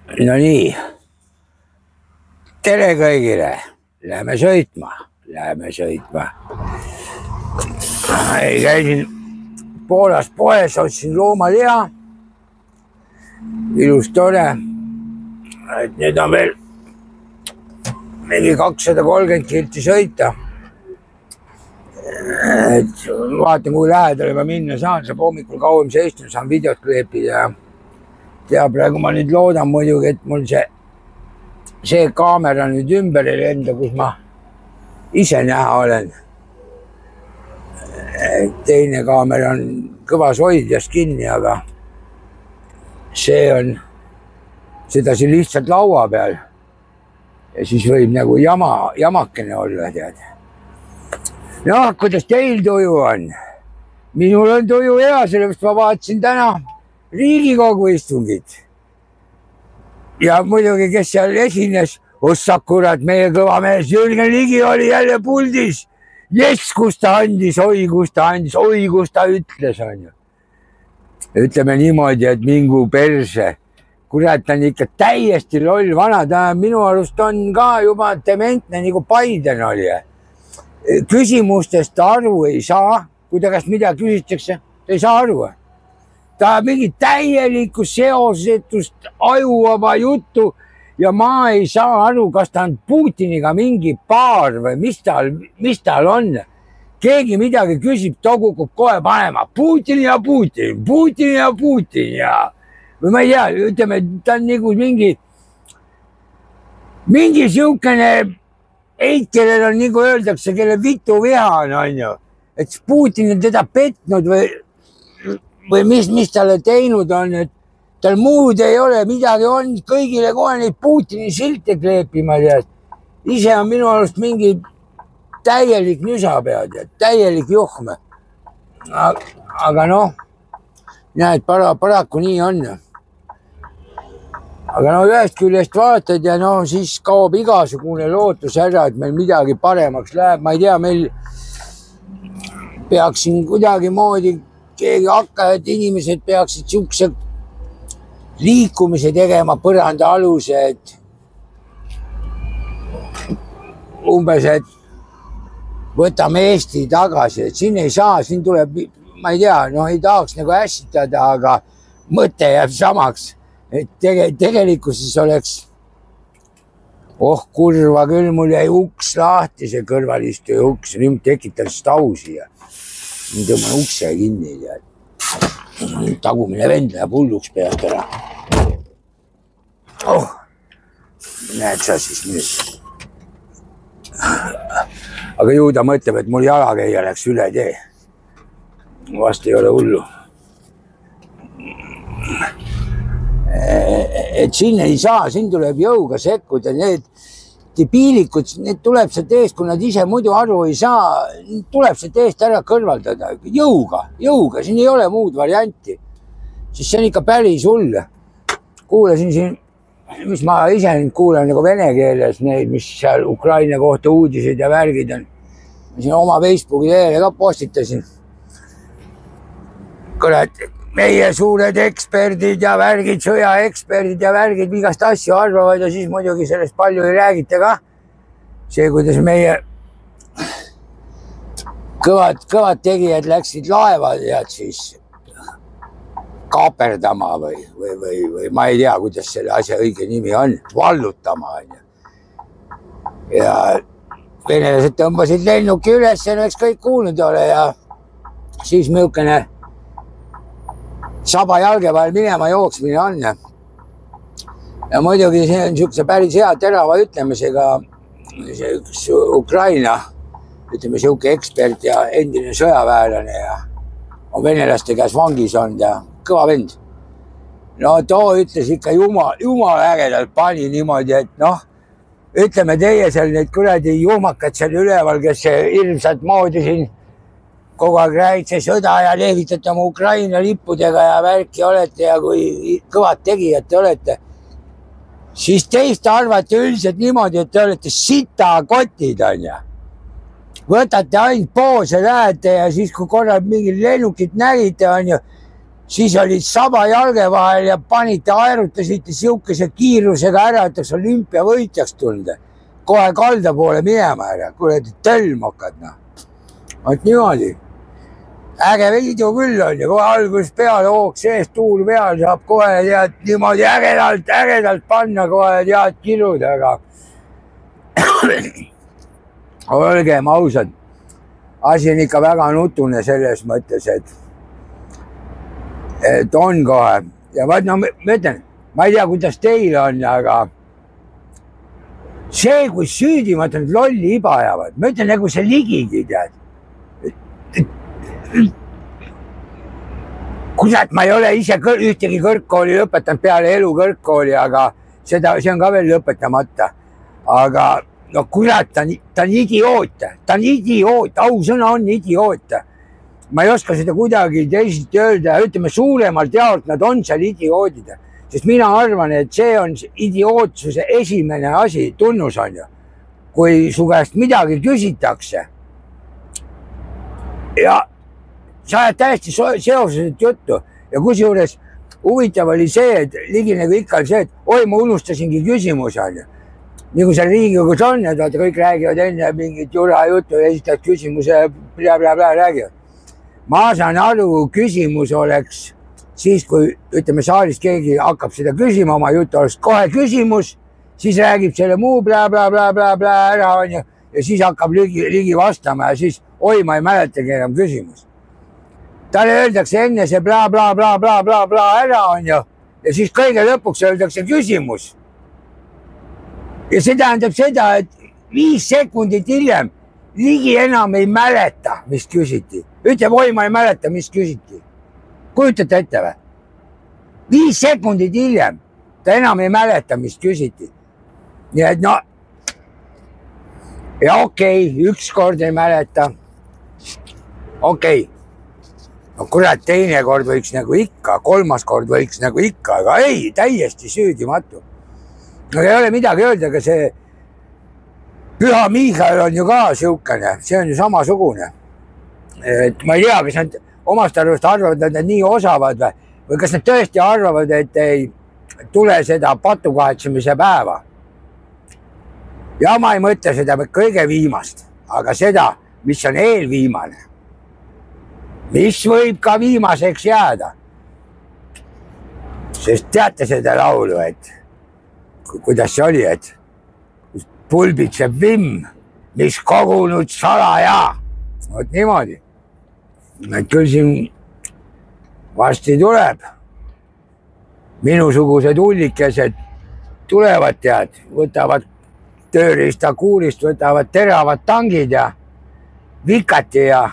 No nii, tere kõigile, läheme sõitma. Käisin Poolas poes, ostsin loomaliha, ilus tore, et nüüd on veel mingi 230 kilti sõita. Et vaatan, kui lähedale ma minna saan, saab hommikul kauem seisnud, saan videot kleepida ja praegu ma nüüd loodan muidugi, et mul see kaamera nüüd ümber ei lenda, kus ma ise näha olen. Teine kaamera on kõvas hoidjas kinni, aga see on sedasi lihtsalt laua peal. Ja siis võib nagu jamakene olla, tead. No, kuidas teil tuju on? Minul on tuju hea, sellepärast ma vaatasin täna Riigikogu istungit. Ja muidugi, kes seal esines, ossakurat, meie kõva mees Jürgen Ligi oli jälle puldis. Jess, kus ta andis, oi, kus ta ütles, on ju. Ütleme niimoodi, et mingu perse. Kurat, ta on ikka täiesti loll vana, ta minu arust on ka juba dementne, nagu Biden oli. Küsimustest aru ei saa, kui ta käest mida küsitakse, ta ei saa aru. Ta mingi täielikku seosetust ajuvaba juttu ja ma ei saa aru, kas ta on Putiniga mingi paar või mis tal on. Keegi midagi küsib, togukub kohe panema Putin ja või ma ei tea, ütleme, ta on nagu mingi siukene eit, kellel on nagu öeldakse, kelle vitu viha on ju, et Putin on teda petnud või mis talle teinud on, et tal muud ei ole, midagi on, kõigile kohe neid Putini silte kleepima, tead. Ise on minu arust mingi täielik nüsapea, tead, täielik juhme. Aga noh, näed, paraku nii on. Aga no ühest küljest vaatad ja no siis kaob igasugune lootus ära, et meil midagi paremaks läheb. Ma ei tea, meil peaks siin kuidagi moodi keegi hakkajad inimesed peaksid siukse liikumise tegema põranda aluse, et umbes, et võtame Eesti tagasi, et siin ei saa, siin tuleb, ma ei tea, no ei tahaks nagu ässitada, aga mõte jääb samaks, et tegelikkuses oleks, kurva küll, mul jäi uks lahti, see kõrvalistuja uks, nüüd tekitas tau siia. Nüüd tõmban ukse kinni ja tagumine vend läheb hulluks pealt ära. Näed sa siis nüüd. Aga ju ta mõtleb, et mul jalakäija läks üle tee. Vast ei ole hullu. Et siin ei saa, siin tuleb jõuga sekkuda, need debiilikud, need tuleb see teest, kui nad ise muidu aru ei saa, tuleb see teest ära kõrvaldada jõuga, siin ei ole muud varianti, siis see on ikka päris hull. Kuulasin siin, mis ma ise kuulan nagu vene keeles neid, mis seal Ukraina kohta uudised ja värgid on. Ma siin oma Facebooki teele ka postitasin. Kurat, meie suured eksperdid ja värgid, sõjaeksperdid ja värgid igast asju arvavad ja siis muidugi sellest palju ei räägita ka. See, kuidas meie kõvad tegijad läksid laevad ja siis kaaperdama või ma ei tea, kuidas selle asja õige nimi on, vallutama on ju. Ja venelased tõmbasid lennuki üles ja eks kõik kuulnud ole ja siis mõjukene saba jalge vahel minema jooksmine on. Ja muidugi see on siukse päris hea terava ütlemisega see üks Ukraina, ütleme siuke ekspert ja endine sõjaväelane ja on venelaste käes vangis olnud ja kõva vend. No too ütles ikka jumala ägedalt pani niimoodi, et noh, ütleme teie seal need kuradi juhmakad seal üleval, kes ilmselt moodi siin kogu aeg räägid see sõda ja lehvitate oma Ukraina lippudega ja värki olete ja kui kõvad tegijad te olete, siis teist arvate üldiselt niimoodi, et te olete sitakotid, on ju. Võtate ainult poose, lähete ja siis, kui korral mingi lennukit nägite, on ju, siis olid saba jalge vahel ja panite, aerutasite sihukese kiirusega ära, et oleks olümpiavõitjaks tulnud. Kohe kalda poole minema ära, kuradi tölm hakkad, noh. Vot niimoodi. Äge video küll on ja kohe alguses peale hoog sees, tuul peal saab kohe tead niimoodi ägedalt panna kohe tead kilud, aga olgem ausad, asi on ikka väga nutune selles mõttes, et on kohe ja vaat no ma ütlen, ma ei tea, kuidas teil on, aga see, kui süüdimatult lolli iba ajavad, ma ütlen nagu see Ligigi tead. Kurat, ma ei ole ise ühtegi kõrgkooli lõpetanud peale elu kõrgkooli, aga see on ka veel lõpetamata. Aga no kurat, ta on idioot, ausõna on idioot. Ma ei oska seda kuidagi teisiti öelda ja ütleme suuremalt jaolt nad on seal idioodid. Sest mina arvan, et see on idiootsuse esimene asi, tunnus on ju. Kui su käest midagi küsitakse ja sa ajad täiesti seoseselt juttu ja kusjuures huvitav oli see, et Ligi nagu ikka on see, et oi, ma unustasingi küsimus on ju. Nagu seal Riigikogus on, et kõik räägivad enne mingit jura juttu ja esitavad küsimuse räägivad. Ma saan aru, küsimus oleks siis, kui ütleme saalis keegi hakkab seda küsima, oma jutu oleks kohe küsimus, siis räägib selle muu ära on ju ja siis hakkab Ligi vastama ja siis oi, ma ei mäletagi enam küsimus. Talle öeldakse enne see bla ära on ju ja siis kõige lõpuks öeldakse küsimus. Ja see tähendab seda, et 5 sekundit hiljem Ligi enam ei mäleta, mis küsiti. Ütleb, oi, ma ei mäleta, mis küsiti. Kujutate ette või? 5 sekundit hiljem ta enam ei mäleta, mis küsiti. Nii et no ja okei, üks kord ei mäleta. Okei. No kurat, teine kord võiks nagu ikka, kolmas kord võiks nagu ikka, aga ei, täiesti süüdimatu. No ei ole midagi öelda, aga see Püha Miichal on ju ka siukene, see on ju samasugune. Et ma ei tea, kas nad omast arvust arvavad, et nad nii osavad või kas nad tõesti arvavad, et ei tule seda patukahetsemise päeva. Ja ma ei mõtle seda kõige viimast, aga seda, mis on eelviimane. Mis võib ka viimaseks jääda. Sest teate seda laulu, et kuidas see oli, et pulbitseb vimm, mis kogunud salaja. Vot niimoodi. Et küll siin varsti tuleb. Minusugused ullikesed tulevad tead, võtavad tööriista kuulist, võtavad teravad tangid ja vikati ja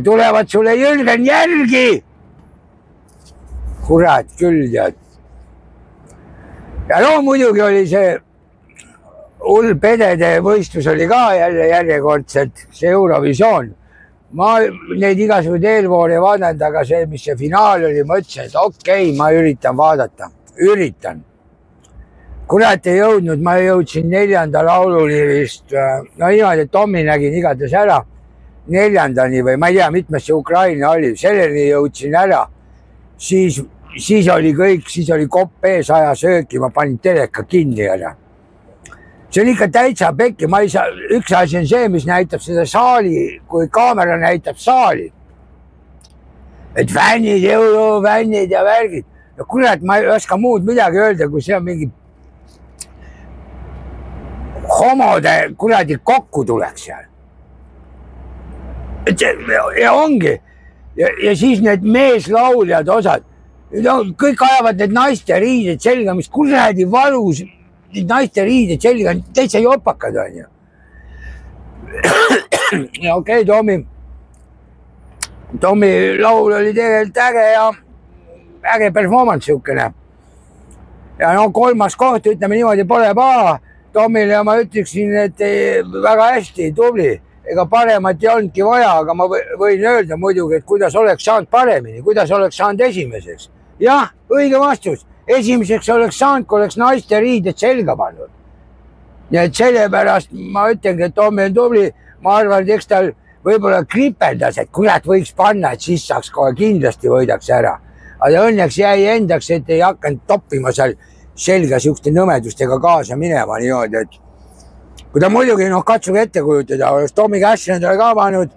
tulevad sulle Jürgen järgi. Kurat küll tead. Ja no muidugi oli see hull pedede võistlus oli ka jälle järjekordselt, see Eurovisioon. Ma neid igasugused eelvoore ei vaadanud, aga see, mis see finaal oli, ma ütlesin, et okei, ma üritan vaadata. Üritan. Kurat ei jõudnud, ma jõudsin 4. lauluni vist. No niimoodi, et Tommi nägin igatahes ära. 4. või ma ei tea, mitmes see Ukraina oli, selleni jõudsin ära. Siis oli kõik, siis oli kopp ees aja sööki, ma panin teleka kinni ära. See on ikka täitsa pekki, ma ei saa, üks asi on see, mis näitab seda saali, kui kaamera näitab saali. Et fännid, eurofännid ja värgid. No kurat, ma ei oska muud midagi öelda, kui see on mingi homode kuradi kokku tuleks seal. Ja ongi. Ja siis need meeslauljad osad. Kõik ajavad need naiste riided selga, mis kuradi valus. Need naiste riided selga on täitsa jopakad on ju. Ja okei, Tommi laul oli tegelikult äge ja äge performance siukene. Ja no 3. koht, ütleme niimoodi, pole paha. Tommile ma ütleksin, et väga hästi, tubli. Ega paremat ei olnudki vaja, aga ma võin öelda muidugi, et kuidas oleks saanud paremini, kuidas oleks saanud esimeseks. Jah, õige vastus. Esimeseks oleks saanud, kui oleks naiste riided selga pannud. Ja et sellepärast ma ütlengi, et Tommi on tubli. Ma arvan, et eks tal võib-olla kripendas, et kurat võiks panna, et siis saaks kohe kindlasti võidaks ära. aga õnneks jäi endaks, et ei hakanud toppima seal selga siukeste nõmedustega kaasa minema niimoodi, et kui ta muidugi, katsuge ette kujutada, oleks Tommy Cash endale ka pannud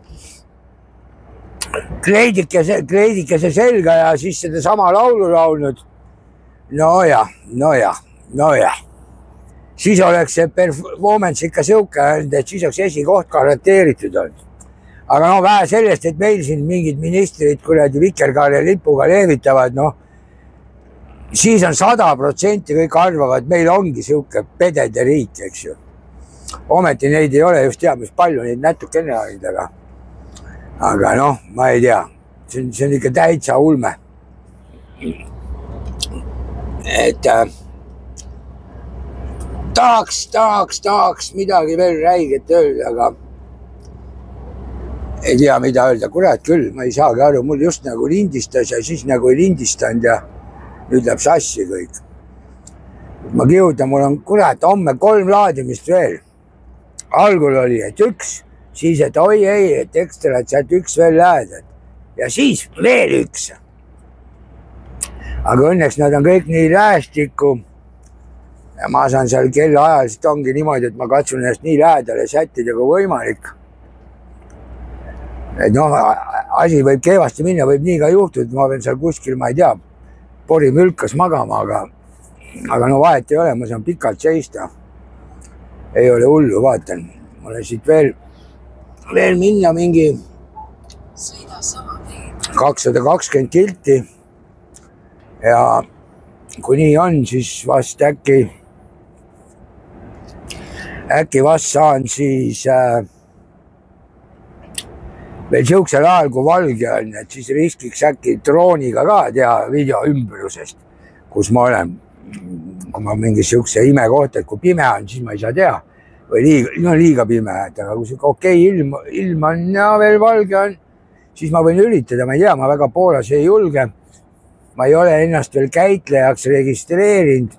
kleidikese selga ja siis seda sama laulu laulnud. Nojah. Siis oleks see performance ikka siuke olnud, et siis oleks esikoht garanteeritud olnud. Aga vähe sellest, et meil siin mingid ministrid kuradi vikerkaare lipuga levitavad, siis on 100% kõik arvavad, meil ongi siuke pedede riik, eks ju. Ometi neid ei ole just teab, mis palju neid natukene olnud, aga ma ei tea, see on ikka täitsa ulme. Et tahaks midagi veel räiget öelda, aga ei tea, mida öelda. Kurat küll, ma ei saagi aru, mul just nagu lindistas ja siis nagu ei lindistanud ja nüüd läheb sassi kõik. Ma kihutan, mul on kurat homme 3 laadimist veel. Algul oli, et 1, siis, et oi ei, et ekstra, et sealt 1 veel lähed. Ja siis veel 1. Aga õnneks nad on kõik nii räästikku. Ja ma saan seal kellaajaliselt ongi niimoodi, et ma katsun ennast nii lähedale sättida kui võimalik. Et asi võib kehvasti minna, võib nii ka juhtuda, et ma pean seal kuskil, ma ei tea, porimülkas magama, aga vahet ei ole, ma saan pikalt seista. Ei ole hullu, vaatan. Mulle siit veel minna mingi 220 kilti. Ja kui nii on, siis vast äkki vast saan siis veel siuksel ajal, kui valge on, et siis riskiks äkki drooniga ka teha video ümbrusest, kus ma olen. Kui ma mingi siukse ime kohta, et kui pime on, siis ma ei saa teha. Või liiga pime, aga kui siuke okei ilm on ja veel valge on, siis ma võin üritada, ma ei tea, ma väga Poolas ei julge. Ma ei ole ennast veel käitlejaks registreerinud,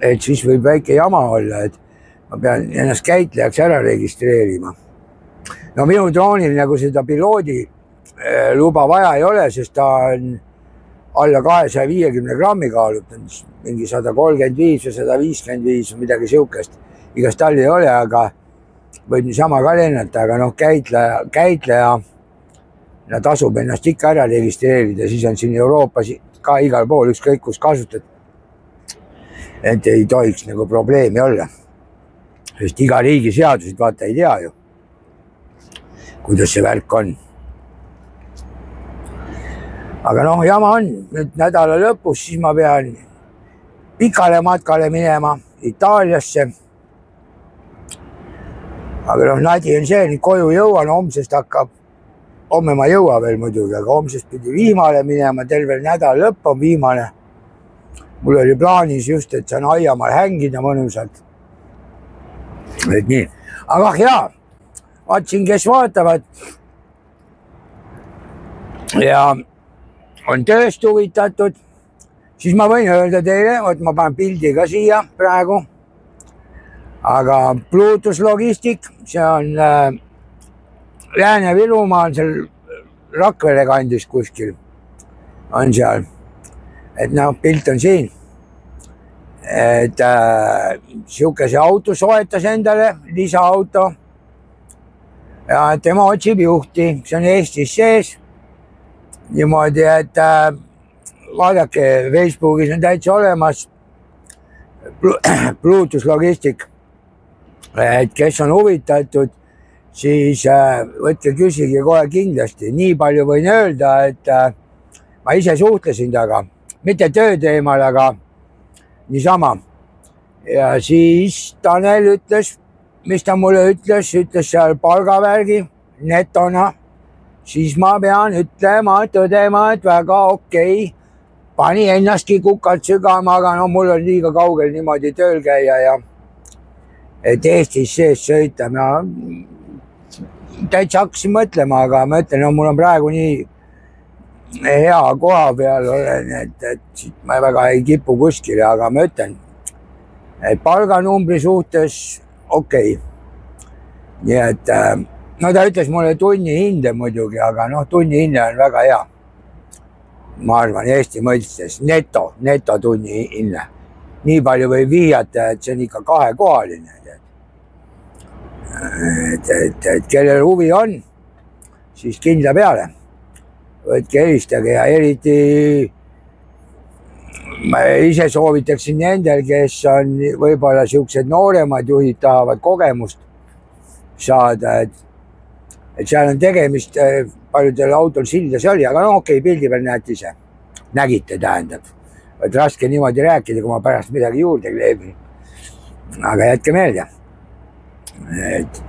et siis võib väike jama olla, et ma pean ennast käitlejaks ära registreerima. Minu droonil nagu seda piloodi luba vaja ei ole, sest ta on alla 250 grammi kaalub, mingi 135 või 155 või midagi siukest. Igast tal ei ole, aga võib niisama ka lennata, aga käitleja tasub ennast ikka ära registreerida, siis on siin Euroopas ka igal pool ükskõik kus kasutad. Et ei tohiks nagu probleemi olla. Sest iga riigi seadusid vaata ei tea ju, kuidas see värk on. Aga jama on, nüüd nädala lõpus, siis ma pean pikale matkale minema Itaaliasse. Aga nadi on see, nüüd koju jõuan, homsest hakkab. Homme ma jõua veel muidugi, aga homsest pidi Viimale minema, terve nädal lõpp on viimane. Mul oli plaanis just, et saan aiamaal hängida mõnusalt. Et nii. Aga hea, vaatsin, kes vaatavad. Ja on tööst huvitatud. Siis ma võin öelda teile, et ma panen pildi ka siia praegu. Aga Bluetooth Logistic, see on Lääne-Virumaal seal Rakvere kandis kuskil on seal. Et pilt on siin. Et siukese auto soetas endale, lisaauto. Ja tema otsib juhti, see on Eestis sees. Niimoodi, et vaadake, Facebookis on täitsa olemas Bluetooth Logistic. Et kes on huvitatud, siis võtke küsige kohe kindlasti. Nii palju võin öelda, et ma ise suhtlesin taga, mitte töö teemal, aga niisama. Ja siis Tanel ütles, mis ta mulle ütles seal palgavärgi netona. Siis ma pean tõdema, et väga okei. Pani ennastki kukalt sügama, aga mul on liiga kaugel niimoodi tööl käia ja et Eestis sees sõita. Täitsa hakkasin mõtlema, aga ma ütlen, mul on praegu nii hea koha peal olen, et ma väga ei kipu kuskile, aga ma ütlen, et palganumbri suhtes okei. Nii et, ta ütles mulle tunni hinde muidugi, aga tunni hinde on väga hea. ma arvan, Eesti mõistes netotunni hinne. Nii palju võib vihjata, et see on ikka kahekohaline. Et kellel huvi on, siis kindla peale. Võtke helistage ja eriti ma ise soovitaksin nendel, kes on võib-olla siuksed nooremad juhid, tahavad kogemust saada, et seal on tegemist, paljudel autol silda see oli, aga no okei, pildi peal näete ise. Nägite, tähendab. Et raske niimoodi rääkida, kui ma pärast midagi juurde kleebin. Aga jätke meelde. Et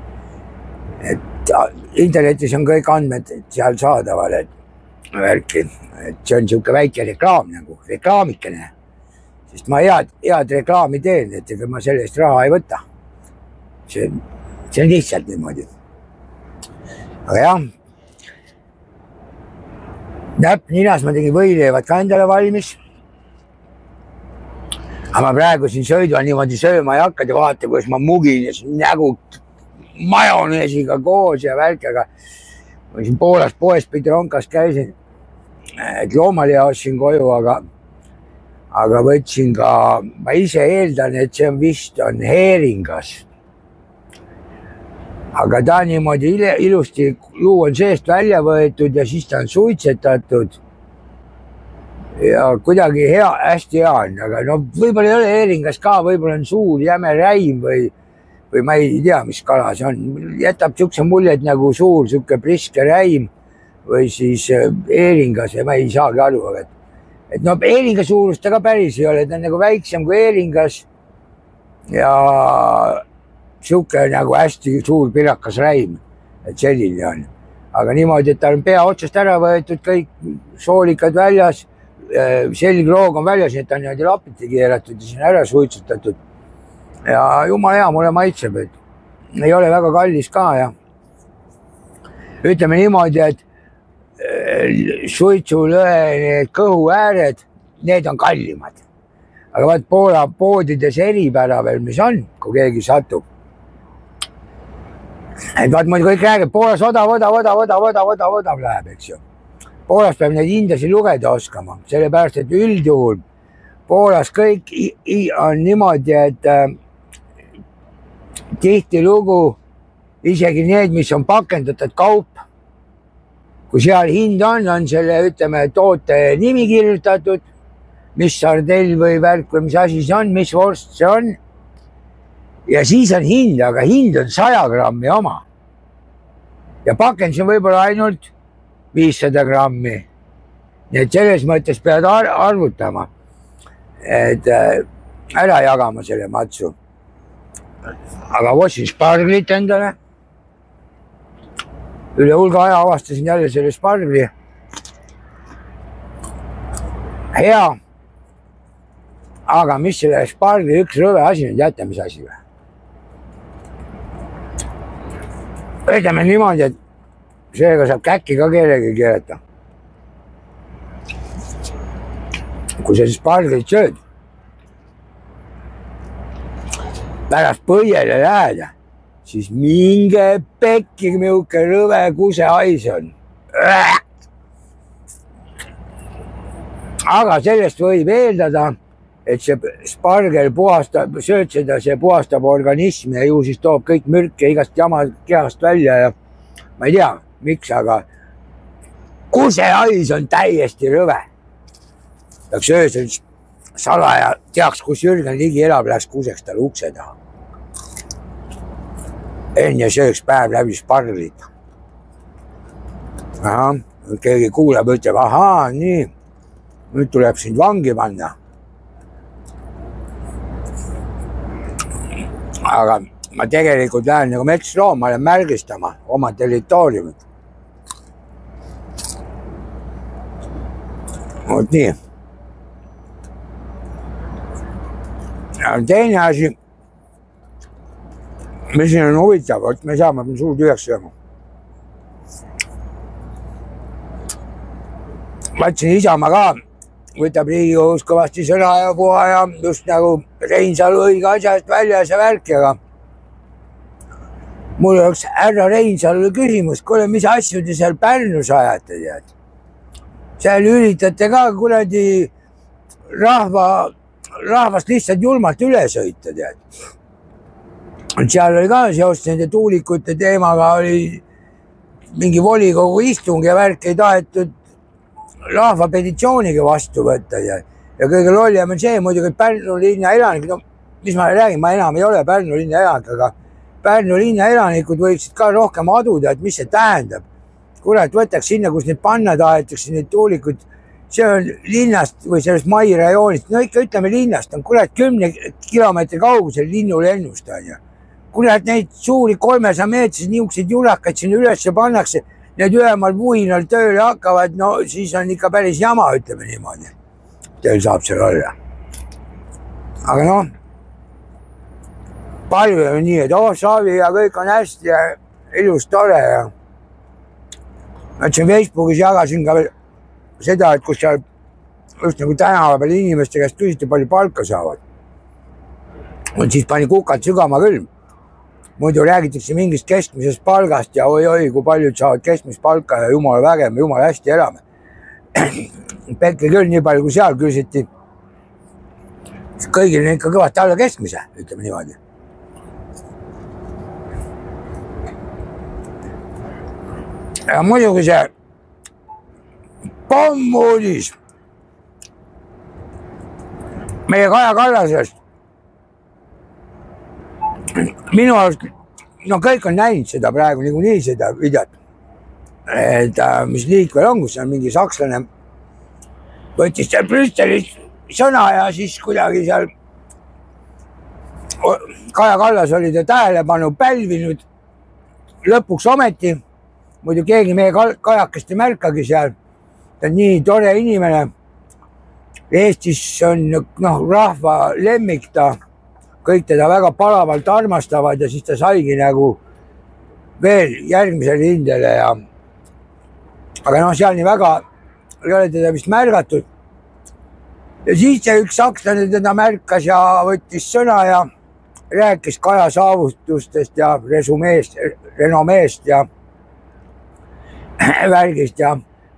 internetis on kõik andmed seal saadaval, et värki. Et see on siuke väike reklaam nagu, reklaamikene. Sest ma head reklaami teen, et ega ma sellest raha ei võta. See on lihtsalt niimoodi. Aga jah, näpp ninas ma tegin võileivad ka endale valmis. Aga ma praegu siin sõidval niimoodi sööma ei hakka ja vaata, kus ma mugin ja nägu majoneesiga koos ja värk, aga ma siin Poolas poes Pidronkas käisin, et loomaliha ostsin koju, aga võtsin ka, ma ise eeldan, et see on vist on heeringas. Aga ta niimoodi ilusti luu on seest välja võetud ja siis ta on suitsetatud. Ja kuidagi hästi hea on, aga no võib-olla ei ole heeringas ka, võib-olla on suur jäme räim või ma ei tea, mis kala see on. Jätab siukse mulje, et nagu suur siuke priske räim või siis heeringas ja ma ei saagi aru. Et no heeringa suurust ta ka päris ei ole, ta on nagu väiksem kui heeringas ja siuke nagu hästi suur pirakas räim, et selline on. Aga niimoodi, et ta on pea otsast ära võetud, kõik soolikad väljas, selgroog on väljas, et ta on niimoodi lapiti keeratud ja siin ära suitsutatud. Ja jumala hea, mulle maitseb, et ei ole väga kallis ka ja ütleme niimoodi, et suitsulõe need kõhu ääred, need on kallimad. Aga vaat Poola poodides eripära veel, mis on, kui keegi satub. Et vaat muidu kõik räägib, Poolas odav läheb, eks ju. Poolas peab neid hindasi lugeda oskama, sellepärast, et üldjuhul Poolas kõik on niimoodi, et tihtilugu isegi need, mis on pakendatud kaup, kui seal hind on selle, ütleme, toote nimi kirjutatud, mis sardell või värk või mis asi see on, mis vorst see on. Ja siis on hind, aga hind on 100 grammi oma. Ja pakendis on võib-olla ainult 500 grammi. Nii et selles mõttes pead arvutama, et ära jagama selle matsu. Aga võtsin sparglit endale. Üle hulga aja avastasin jälle selle spargli. Hea. Aga mis selle spargli üks rõve asi nüüd jätta, mis asi või? Ütleme niimoodi, et sellega saab käkki ka kellegi keerata. Kui sa sparglit sööd, pärast põiele lähed, siis minge pekki miuke rõve kuse hais on. Aga sellest võib eeldada, et see spargel puhastab, sööd seda, see puhastab organismi ja ju siis toob kõik mürke igast jama kehast välja ja ma ei tea, miks, aga kusehais on täiesti rõve. Peaks öösel salaja teaks, kus Jürgen Ligi elab, läheks kuseks tal ukse taha. Enne sööks päev läbi sparglit. Keegi kuuleb, ütleb, ahaa, nii, nüüd tuleb sind vangi panna. Aga ma tegelikult lähen nagu metsloomale märgistama oma territooriumit. Vot nii. Ja teine asi, mis siin on huvitav, et me saame suur tühjaks sööma. Vaatsin Isamaa ka, võtab Riigikogus kõvasti sõna ja puha ja just nagu Reinsalu õige asjast välja see värk, aga mul oleks härra Reinsalule küsimus, kuule, mis asju te seal Pärnus ajate, tead? seal üritate ka kuradi rahvast lihtsalt julmalt üle sõita, tead. Seal oli ka seoses nende tuulikute teemaga oli mingi volikogu istung ja värk ei tahetud rahva petitsiooniga vastu võtta, tead. Ja kõige lollim on see muidugi, et Pärnu linna elanikud, no mis ma räägin, ma enam ei ole Pärnu linna elanik, aga Pärnu linna elanikud võiksid ka rohkem aduda, et mis see tähendab. Kurat, võtaks sinna, kus neid panna tahetakse, neid tuulikud, see on linnast või sellest mai rajoonist, no ikka ütleme linnast on kurat 10 kilomeetri kaugusel linnulennust on ju. Kurat neid suuri 300 meetris niisuguseid julakaid sinna üles pannakse, need ühemal vuhinal tööle hakkavad, no siis on ikka päris jama, ütleme niimoodi. Teil saab seal olla. Aga noh, palju on nii, et Saavi ja kõik on hästi ja ilus tore ja ma ütlesin Facebookis jagasin ka veel seda, et kus seal just nagu tänava peal inimeste käest küsiti, palju palka saavad. Siis pani kukad sügama küll. Muidu räägitakse mingist keskmisest palgast ja oi, kui paljud saavad keskmist palka ja jumala väge, me jumala hästi elame. Pekki küll nii palju, kui seal küsiti. Kõigil on ikka kõvasti alla keskmise, ütleme niimoodi. Ja muidugi see pommuudis meie Kaja Kallasest. Minu arust, no kõik on näinud seda praegu nii seda videot, et mis liikvel on, kus on mingi sakslane võttis seal Brüsselis sõna ja siis kuidagi seal Kaja Kallas oli ta tähelepanu pälvinud lõpuks ometi. Muidu keegi meie Kajakest ei märkagi seal. Ta on nii tore inimene. Eestis on rahva lemmik ta. Kõik teda väga palavalt armastavad ja siis ta saigi nagu veel järgmisele hindele. Aga seal nii väga ei ole teda vist märgatud. Ja siis see üks sakslane teda märkas ja võttis sõna ja rääkis Kaja saavutustest ja renomeest ja värgist ja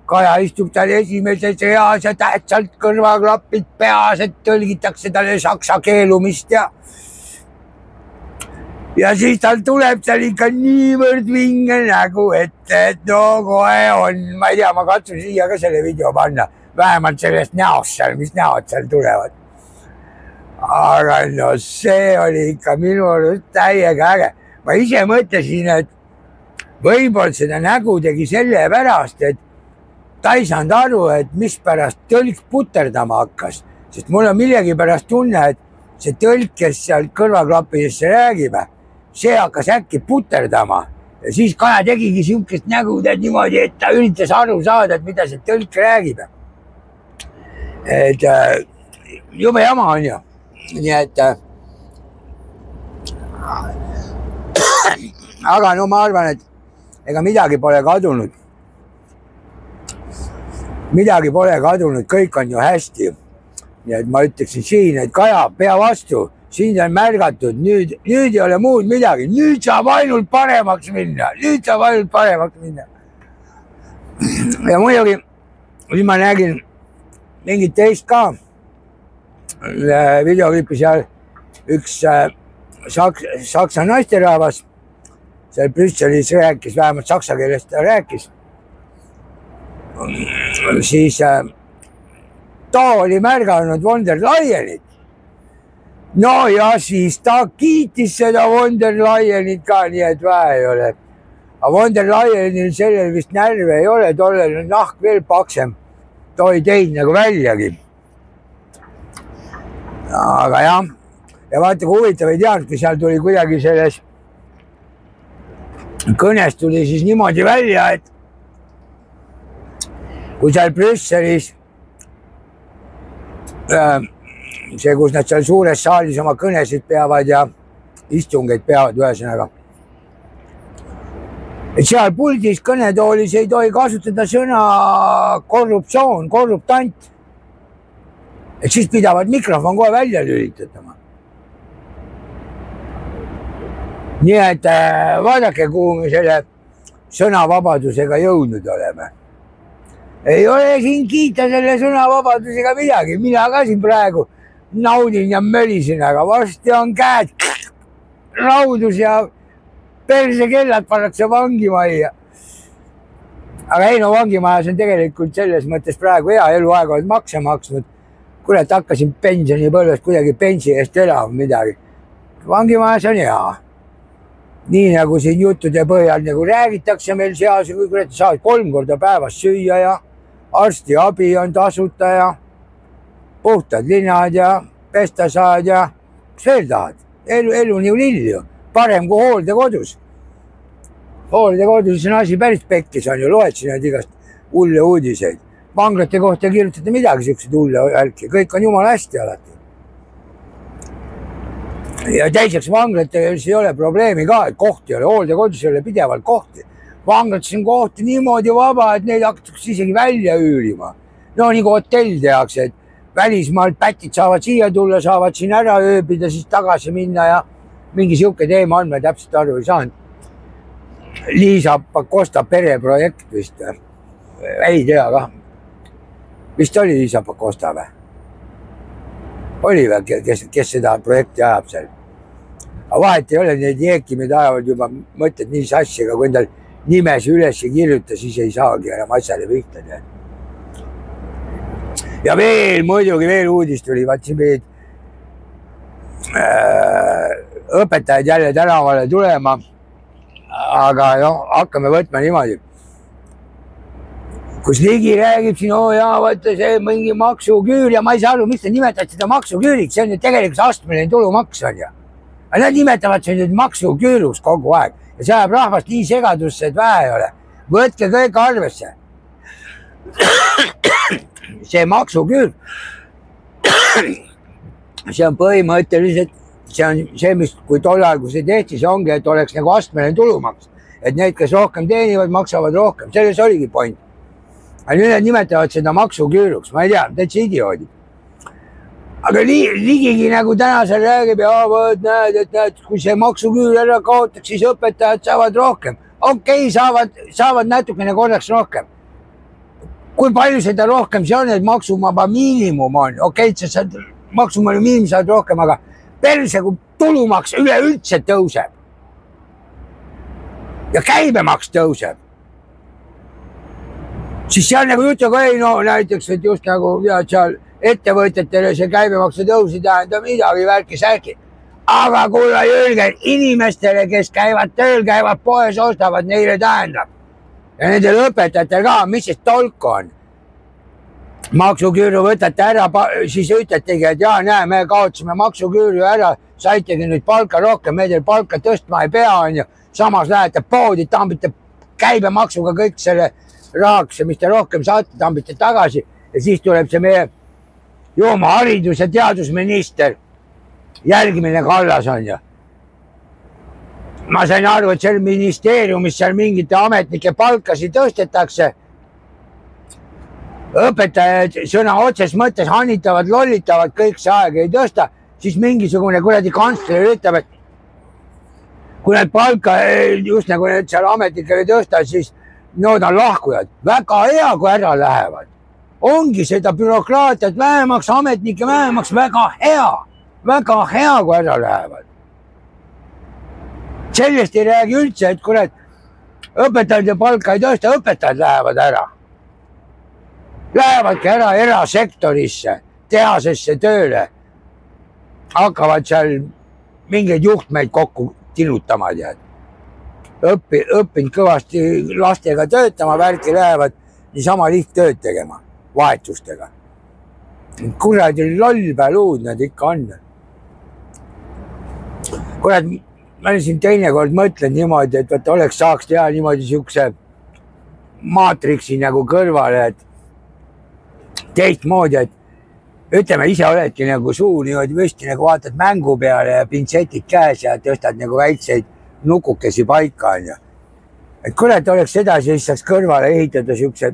Kaja istub tal esimeses reas ja tähtsalt kõrvaklapid peas, et tõlgitakse talle saksa keelumist ja siis tal tuleb seal ikka niivõrd vinge nägu, et no kohe on, ma ei tea, ma katsun siia ka selle video panna, vähemalt sellest näost seal, mis näod seal tulevad. Aga no see oli ikka minu arust täiega äge. Ma ise mõtlesin, et võib-olla seda nägu tegi selle pärast, et ta ei saanud aru, et mis pärast tõlk puterdama hakkas, sest mul on millegi pärast tunne, et see tõlk, kes seal kõrvaklappidesse räägib, see hakkas äkki puterdama ja siis Kaja tegigi siukest nägu niimoodi, et ta üritas aru saada, et mida see tõlk räägib. Et jube jama on ju. Nii et aga no ma arvan, et ega midagi pole kadunud. Midagi pole kadunud, kõik on ju hästi. Nii et ma ütleksin siin, et Kaja, pea vastu, siin on märgatud, nüüd ei ole muud midagi, nüüd saab ainult paremaks minna, Ja muidugi, siis ma nägin mingit teist ka videoklipi seal üks saksa naisterahvas seal Brüsselis rääkis, vähemalt saksa keeles ta rääkis. Siis ta oli märganud von der Leyenit. No ja siis ta kiitis seda von der Leyenit ka, nii et vähe ei ole. Aga von der Leyenil sellel vist närve ei ole, tollel on nahk veel paksem. Ta ei teinud nagu väljagi. Aga jah, ja vaata kui huvitav ei teadnud, kui seal tuli kuidagi selles kõnes tuli siis niimoodi välja, et kui seal Brüsselis see, kus nad seal suures saalis oma kõnesid peavad ja istungeid peavad ühesõnaga. Et seal puldis kõnetoolis ei tohi kasutada sõna korruptsioon, korruptant. Et siis pidavad mikrofon kohe välja lülitatama. Nii et vaadake, kuhu me selle sõnavabadusega jõudnud oleme. ei ole siin kiita selle sõnavabadusega midagi, mina ka siin praegu naudin ja mölisin, aga varsti on käed raudus ja persekellad pannakse vangimajja. Aga ei no vangimajas on tegelikult selles mõttes praegu hea, eluaeg oled makse maksnud. Kurat, hakkasin pensionipõlvest kuidagi pensi eest elama midagi. Vangimajas on hea. Nii nagu siin juttude põhjal nagu räägitakse meil seas, kui kurat saad 3 korda päevas süüa ja arsti abi on tasuta ja puhtad linnad ja pesta saad ja mis veel tahad? Elu nii lilju, parem kui hooldekodus. Hooldekodus on asi päris pekkis on ju, loed siin igast hulle uudiseid. Vanglate kohta kirjutada midagi siuksed hulle ärki, kõik on jumala hästi alati. Ja teiseks vanglatel ei ole probleemi ka, et kohti ei ole, hooldekodus ei ole pidevalt kohti. Vanglates on kohti niimoodi vaba, et neid hakatakse isegi välja üürima. No nii kui hotell tehakse, et välismaalt pätid saavad siia tulla, saavad siin ära ööbida, siis tagasi minna ja mingi siuke teema on, ma täpselt aru ei saanud. Liisa Pakosta pereprojekt vist. Ei tea ka. Vist oli Liisa Pakosta või? Oli või, kes seda projekti ajab seal? Aga vahet ei ole, need jeekimid ajavad juba mõtted nii sassiga, kui endal nimesi üles ei kirjuta, siis ei saagi enam asjale pihta. Ja veel muidugi veel uudist tuli, vaatsin meid õpetajad jälle tänavale tulema. Aga no, hakkame võtma niimoodi. Kus Ligi räägib siin, vaata see mingi maksuküür ja ma ei saa aru, miks ta nimetavad seda maksuküüriks, see on ju tegelikult astmeline tulumaks on ju. Aga nad nimetavad see nüüd maksuküüruks kogu aeg ja see ajab rahvast nii segadusse, et vähe ei ole. Võtke kõik arvesse. See maksuküür, see on põhimõtteliselt, see on see, mis kui tollal, kui see tehti, see ongi, et oleks nagu astmeline tulumaks. Et need, kes rohkem teenivad, maksavad rohkem. Selles oligi point. Aga nüüd nad nimetavad seda maksuküüruks. Ma ei tea, täitsa idioodid. Aga Ligigi nagu täna seal räägib ja võt, näed, et kui see maksuküür ära kaotaks, siis õpetajad saavad rohkem. Okei, saavad natukene korraks rohkem. Kui palju seda rohkem see on, et maksumaba miinimum on? Okei, sa saad maksumaba miinimum saad rohkem, aga perse, kui tulumaks üleüldse tõuseb ja käibemaks tõuseb, siis seal nagu jutuga ei, no näiteks, et just nagu seal ettevõtjatele see käibemaksu tõus ei tähenda midagi, värki-särki. Aga kuule Jürgen, inimestele, kes käivad tööl, käivad poes, ostavad, neile tähendab. Ja nendel õpetajatel ka, mis siis tolku on? Maksuküüru võtate ära, siis ütletegi, et jaa, näe, me kaotsime maksuküüru ära, saitegi nüüd palka rohkem, me teil palka tõstma ei pea, on ju. Samas lähete poodi, tambite käibemaksuga kõik selle rahaks, mis te rohkem saate, tambite tagasi ja siis tuleb see meie jooma haridus- ja teadusminister. Jälgimine Kallas on ju. Ma sain aru, et seal ministeeriumis seal mingite ametnike palkasi tõstetakse. Õpetajad sõna otses mõttes hanitavad, lollitavad, kõik see aeg ei tõsta, siis mingisugune kuradi kantsler ütleb, et kui need palka just nagu need seal ametnikele tõsta, siis nood on lahkujad. Väga hea, kui ära lähevad. Ongi seda bürokraatiat vähemaks, ametnike vähemaks, väga hea, kui ära lähevad. Sellest ei räägi üldse, et kurat, õpetajate palka ei tõsta, õpetajad lähevad ära. Lähevadki ära erasektorisse, tehasesse tööle. Hakkavad seal mingeid juhtmeid kokku tinutama, tead. Õppinud kõvasti lastega töötama, värki lähevad niisama lihttööd tegema, vahetustega. Kuradi lollpäluud nad ikka on. Kurat, ma siin teinekord mõtlen niimoodi, et oleks saaks teha niimoodi siukse maatriksi nagu kõrvale, et teistmoodi, et ütleme, ise oledki nagu suu niimoodi võsti, nagu vaatad mängu peale ja pintsetid käes ja tõstad nagu väikseid nukukesi paika, on ju. Et kurat oleks sedasi, siis saaks kõrvale ehitada siukse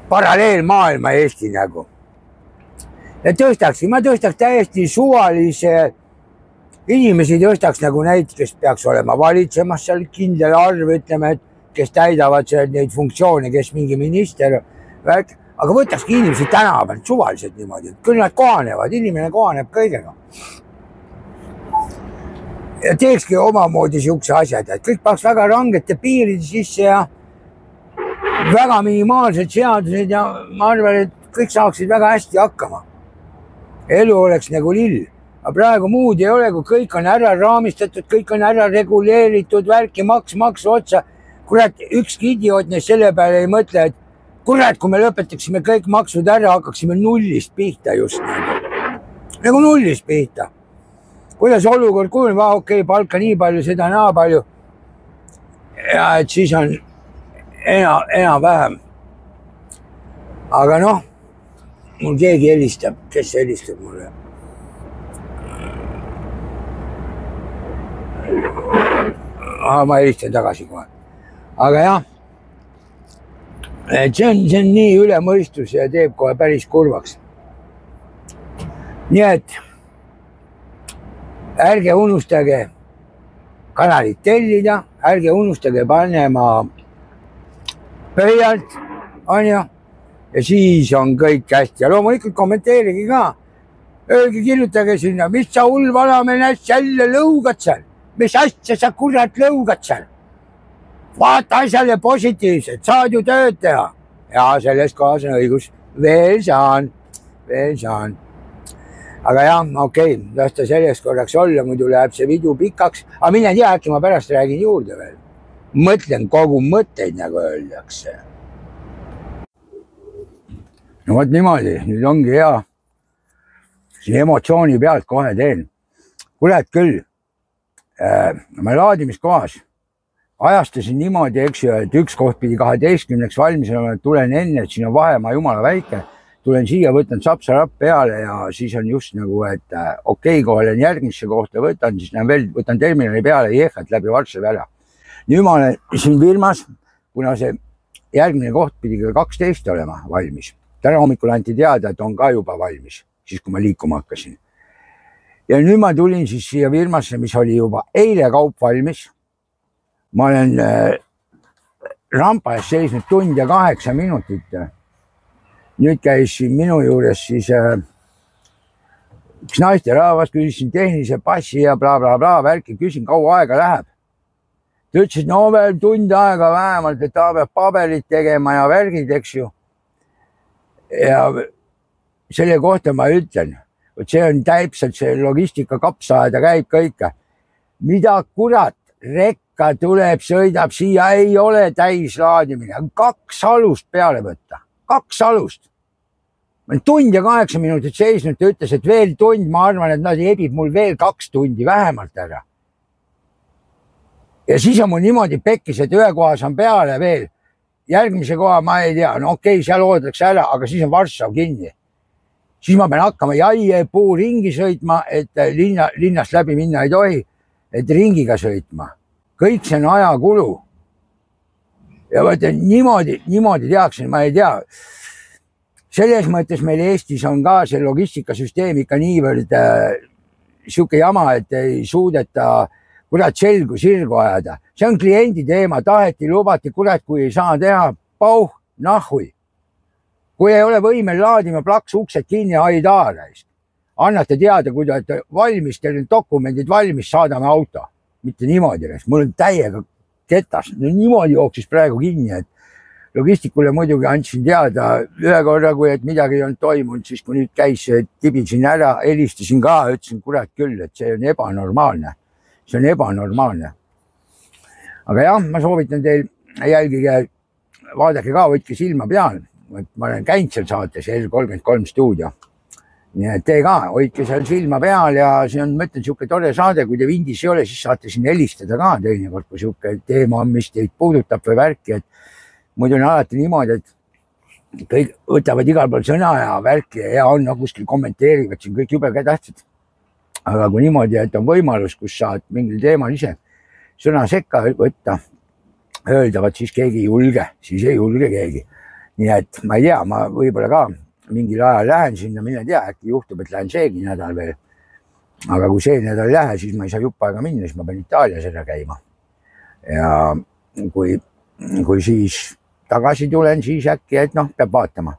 paralleelmaailma Eesti nagu. Ja ma tõstaks täiesti suvalise inimesi tõstaks nagu neid, kes peaks olema valitsemas seal kindel arv, ütleme, et kes täidavad neid funktsioone, kes mingi minister värk, aga võtakski inimesed tänaval suvaliselt niimoodi, et küll nad kohanevad, inimene kohaneb kõigega. Ja teekski omamoodi siukse asjad, et kõik peaks väga rangete piiride sisse ja väga minimaalsed seadused ja ma arvan, et kõik saaksid väga hästi hakkama. Elu oleks nagu lill. Aga praegu muud ei ole, kui kõik on ära raamistatud, kõik on ära reguleeritud, värki maks otsa. Kurat, ükski idioot neist selle peale ei mõtle, et kurat, kui me lõpetaksime kõik maksud ära, hakkaksime nullist pihta just nagu nullist pihta. Kuidas olukord kujuneb, okei, palka nii palju, seda naa palju. Ja et siis on enam vähem. Aga noh, mul keegi helistab, kes helistab mulle? Ma helistan tagasi kohe. Aga jah, et see on nii üle mõistus ja teeb kohe päris kurvaks. Nii et ärge unustage kanalit tellida, ärge unustage panema pöialt, on ju, ja siis on kõik hästi ja loomulikult kommenteerige ka. Öelge, kirjutage sinna, mis sa hull vanamees jälle lõugad seal, mis asja sa kurat lõugad seal. Vaata asjale positiivselt, saad ju tööd teha. Ja sellest kohas on õigus. Veel saan. Aga jah, okei, las ta sellest korraks olla, muidu läheb see video pikaks. Aga mine tea, äkki ma pärast räägin juurde veel. Mõtlen kogu mõtteid, nagu öeldakse. No võt niimoodi, nüüd ongi hea. Siin emotsiooni pealt kohe teen. Kurat küll, ma laadimiskohas ajastasin niimoodi, eks ju, et üks koht pidi 12-ks valmis olema, et tulen enne, et siin on vahemaa jumala väike. Tulen siia, võtan sapsarapp peale ja siis on just nagu, et okei, kui olen järgmisse kohta võtan, siis näen veel, võtan terminali peale Jeehat läbi Varssavi ära. Nüüd ma olen siin firmas, kuna see järgmine koht pidi 12 olema valmis. Täna hommikul anti teada, et on ka juba valmis, siis kui ma liikuma hakkasin. Ja nüüd ma tulin siis siia firmasse, mis oli juba eile kaup valmis. Ma olen rampa ees seisnud tund ja 8 minutit. Nüüd käis siin minu juures siis üks naisterahvas, küsisin tehnilise passi ja bla, värki, küsin, kaua aega läheb. Ta ütles, et no veel tund aega vähemalt, et ta peab paberid tegema ja värgid, eks ju. Ja selle kohta ma ütlen, et see on täpselt see logistika kapsaaeda käib kõike. Mida kurat, rekka tuleb, sõidab siia, ei ole täislaadimine. 2 alust peale võtta. 2 alust. Ma olen tund ja 8 minutit seisnud, ta ütles, et veel tund, ma arvan, et nad ebib mul veel 2 tundi vähemalt ära. Ja siis on mul niimoodi pekkis, et ühe kohas on peale veel. Järgmise koha ma ei tea, no okei, seal oodatakse ära, aga siis on Varssav kinni. Siis ma pean hakkama jaie puu ringi sõitma, et linnast läbi minna ei tohi, et ringiga sõitma. Kõik see on ajakulu. Ja võtan, niimoodi tehakse, ma ei tea. Selles mõttes meil Eestis on ka see logistikasüsteem ikka niivõrd siuke jama, et ei suudeta kurat selgu sirgu ajada. See on kliendi teema, taheti, lubati, kurat, kui ei saa teha, pauh, nahui. Kui ei ole võimel laadima plaks uksed kinni aidaara. Annate teada, kui te olete valmis, teil on dokumendid valmis, saadame auto. Mitte niimoodi, mul on täiega ketas, niimoodi jooksis praegu kinni, et logistikule muidugi andsin teada ühe korra, kui et midagi ei olnud toimunud, siis kui nüüd käis, tibisin ära, helistasin ka, ütlesin kurat küll, et see on ebanormaalne. See on ebanormaalne. Aga jah, ma soovitan teil jälgige, vaadake ka, võtke silma peal. Ma olen käinud seal saates R33 stuudio. Nii et te ka, hoidke seal silma peal ja see on, mõtlen, siuke tore saade, kui te vindis ei ole, siis saate siin helistada ka teinekord, kui siuke teema on, mis teid puudutab või värki, et muidu on alati niimoodi, et kõik võtavad igal pool sõna ja värki ja on kuskil kommenteerivad siin kõik jube tähtsad. Aga kui niimoodi, et on võimalus, kus saad mingil teemal ise sõna sekka võtta, öeldavad, siis keegi ei julge, siis ei julge keegi. Nii et ma ei tea, ma võib-olla ka mingil ajal lähen sinna, mine tea, äkki juhtub, et lähen seegi nädal veel. Aga kui see nädal ei lähe, siis ma ei saa jupp aega minna, siis ma pean Itaalias ära käima. Ja kui siis tagasi tulen siis äkki, et noh, peab vaatama.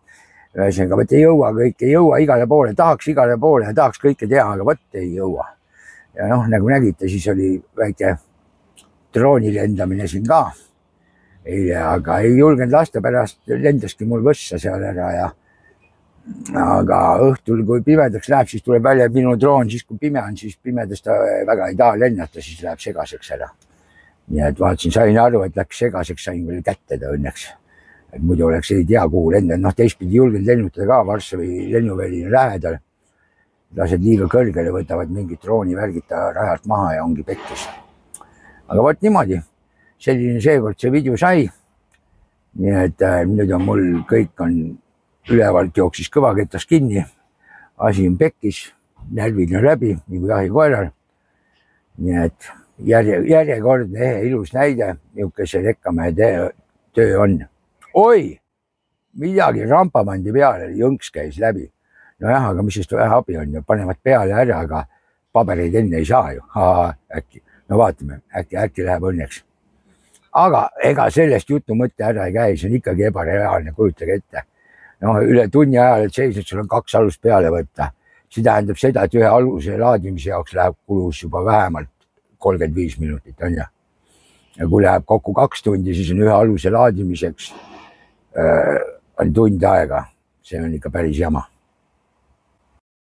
Ühesõnaga, võt ei jõua, kõik ei jõua igale poole, tahaks igale poole ja tahaks kõike teha, aga võt ei jõua. Ja noh, nagu nägite, siis oli väike drooni lendamine siin ka eile, aga ei julgenud lasta, pärast lendaski mul võssa seal ära ja aga õhtul, kui pimedaks läheb, siis tuleb välja minu droon, siis kui pime on, siis pimedas ta väga ei taha lennata, siis läheb segaseks ära. Nii et vaatasin, sain aru, et läks segaseks, sain veel kätte ta õnneks. Et muidu oleks ei tea kuhu lendanud, noh teistpidi julgenud lennutada ka Varssavi lennuväli lähedal. Lased liiga kõrgele, võtavad mingit drooni värgita rajalt maha ja ongi pekkis. Aga võt niimoodi, selline seekord see video sai. Nii et nüüd on mul kõik on ülevalt jooksis kõvaketas kinni. Asi on pekkis, närvid on läbi, nagu jahikoeral. Nii et järjekordne ilus näide, niisugune see Rekkamäe töö on. Oi, midagi rampamandi peale, jõnks käis läbi. Nojah, aga mis sest vähe abi on ja panevad peale ära, aga pabereid enne ei saa ju. Äkki, no vaatame, äkki läheb õnneks. Aga ega sellest jutu mõtte ära ei käi, see on ikkagi ebareaalne, kujutage ette. No, üle tunni ajal, et seisnud, sul on 2 alust peale võtta. See tähendab seda, et ühe aluse laadimise jaoks läheb kulus juba vähemalt 35 minutit, on ja. Ja kui läheb kokku 2 tundi, siis on ühe aluse laadimiseks on tund aega. See on ikka päris jama.